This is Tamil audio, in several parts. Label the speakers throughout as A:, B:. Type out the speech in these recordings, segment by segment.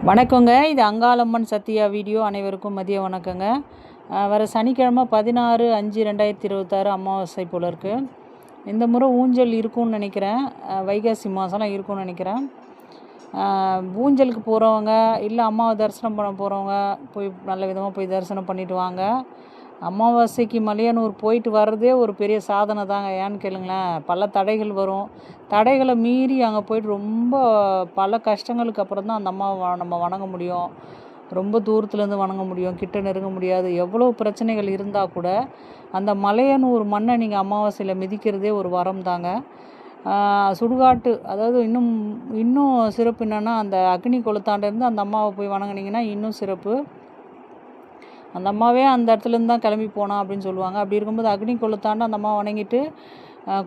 A: வணக்கங்க. இது அங்காளம்மன் சத்யா வீடியோ. அனைவருக்கும் மதிய வணக்கங்க. வர சனிக்கிழமை 16/5/2026 அமாவாசை போல் இருக்குது. இந்த முறை ஊஞ்சல் இருக்கும்னு நினைக்கிறேன். வைகாசி மாதம்லாம் இருக்கும்னு நினைக்கிறேன். ஊஞ்சலுக்கு போகிறவங்க இல்லை அம்மாவை தரிசனம் பண்ண போகிறவங்க போய் நல்ல விதமாக போய் தரிசனம் பண்ணிவிட்டு வாங்க. அமாவாசைக்கு மலையனூர் போயிட்டு வர்றதே ஒரு பெரிய சாதனை தாங்க. ஏன்னு கேளுங்களேன், பல தடைகள் வரும். தடைகளை மீறி அங்கே போயிட்டு ரொம்ப பல கஷ்டங்களுக்கு அப்புறம் தான் அந்த அம்மாவை நம்ம வணங்க முடியும். ரொம்ப தூரத்துலேருந்து வணங்க முடியும், கிட்ட நெருங்க முடியாது. எவ்வளோ பிரச்சனைகள் இருந்தால் கூட அந்த மலையனூர் மண்ணை நீங்கள் அமாவாசையில் மிதிக்கிறதே ஒரு வரம் தாங்க. சுடுகாட்டு, அதாவது இன்னும் சிறப்பு என்னென்னா, அந்த அக்னி கொளுத்தாண்டேருந்து அந்த அம்மாவை போய் வணங்குனீங்கன்னா இன்னும் சிறப்பு. அந்த அம்மாவே அந்த இடத்துலேருந்து தான் கிளம்பி போனா அப்படின்னு சொல்லுவாங்க. அப்படி இருக்கும்போது அக்னி கொளுத்தாண்ட அந்த அம்மாவை வணங்கிட்டு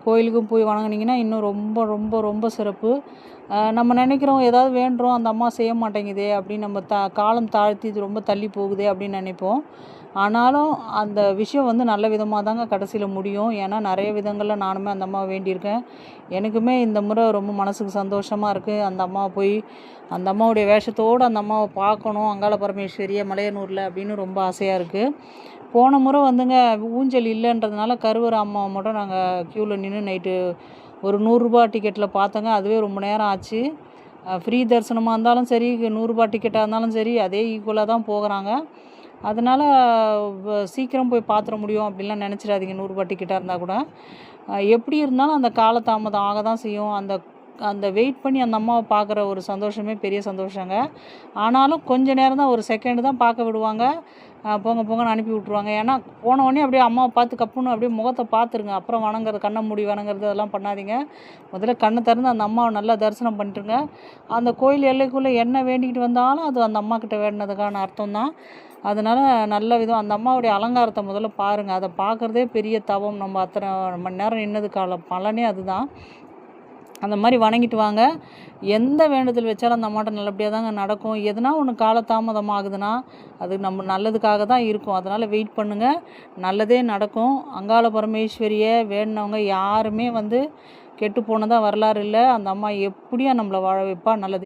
A: கோயிலுக்கும் போய் வணங்குனீங்கன்னா இன்னும் ரொம்ப ரொம்ப ரொம்ப சிறப்பு. நம்ம நினைக்கிறோம் ஏதாவது வேண்டுறோம், அந்த அம்மா செய்ய மாட்டேங்குதே அப்படின்னு, நம்ம காலம் தாழ்த்தி இது ரொம்ப தள்ளி போகுதே அப்படின்னு நினைப்போம். ஆனாலும் அந்த விஷயம் நல்ல விதமாக தாங்க கடைசியில் முடியும். ஏன்னா நிறைய விதங்களில் நானுமே அந்த அம்மாவை வேண்டியிருக்கேன். எனக்குமே இந்த முறை ரொம்ப மனசுக்கு சந்தோஷமாக இருக்குது. அந்த அம்மாவை போய் அந்த அம்மாவுடைய வேஷத்தோடு அந்த அம்மாவை பார்க்கணும், அங்காள பரமேஸ்வரியை மலையனூரில் அப்படின்னு ரொம்ப ஆசையாக இருக்குது. போன முறை ஊஞ்சல் இல்லைன்றதுனால கருவறை அம்மாவை மட்டும் நாங்கள் க்யூவில் நின்று நைட்டு ஒரு 100 ரூபா டிக்கெட்டில் பார்த்தோங்க. அதுவே ரொம்ப நேரம் ஆச்சு. ஃப்ரீ தரிசனமாக இருந்தாலும் சரி, 100 ரூபா டிக்கெட்டாக இருந்தாலும் சரி, அதே ஈக்குவலாக தான் போகிறாங்க. அதனால் சீக்கிரம் போய் பார்த்துட முடியும் அப்படின்லாம் நினச்சிடாதீங்க. 100 ரூபா டிக்கெட்டாக இருந்தால் கூட எப்படி இருந்தாலும் அந்த காலதாமதம் ஆக தான் செய்யும். அந்த அந்த வெயிட் பண்ணி அந்த அம்மாவை பார்க்குற ஒரு சந்தோஷமே பெரிய சந்தோஷங்க. ஆனாலும் கொஞ்ச நேரம் தான், ஒரு செகண்டு தான் பார்க்க விடுவாங்க. போங்க போங்கன்னு அனுப்பி விட்ருவாங்க. ஏன்னா போனவொடனே அப்படியே அம்மாவை பார்த்து கப்புன்னு அப்படியே முகத்தை பார்த்துருங்க. அப்புறம் வணங்குறது, கண்ணை மூடி வணங்குறது அதெல்லாம் பண்ணாதீங்க. முதல்ல கண்ணை திறந்து அந்த அம்மாவை நல்லா தரிசனம் பண்ணிட்டுருங்க. அந்த கோயில் எல்லைக்குள்ளே என்ன வேண்டிக்கிட்டு வந்தாலும் அது அந்த அம்மாக்கிட்ட வேண்டினதுக்கான அர்த்தம் தான். அதனால் நல்ல விதம் அந்த அம்மாவுடைய அலங்காரத்தை முதல்ல பாருங்கள். அதை பார்க்குறதே பெரிய தவம். நம்ம அத்தனை மணி நேரம் நின்னதுக்கான பலனே அதுதான். அந்த மாதிரி வணங்கிட்டு வாங்க. எந்த வேண்டுதல் வச்சாலும் அந்த அம்மாட்ட நல்லபடியாக தாங்க நடக்கும். எதுனா ஒன்று காலதாமதம் ஆகுதுன்னா அது நம்ம நல்லதுக்காக தான் இருக்கும். அதனால் வெயிட் பண்ணுங்கள், நல்லதே நடக்கும். அங்காள பரமேஸ்வரியை வேண்டினவங்க யாருமே கெட்டு போனதாக வரலாறு இல்லை. அந்த அம்மா எப்படியும் நம்மளை வாழ வைப்பா. நல்லது.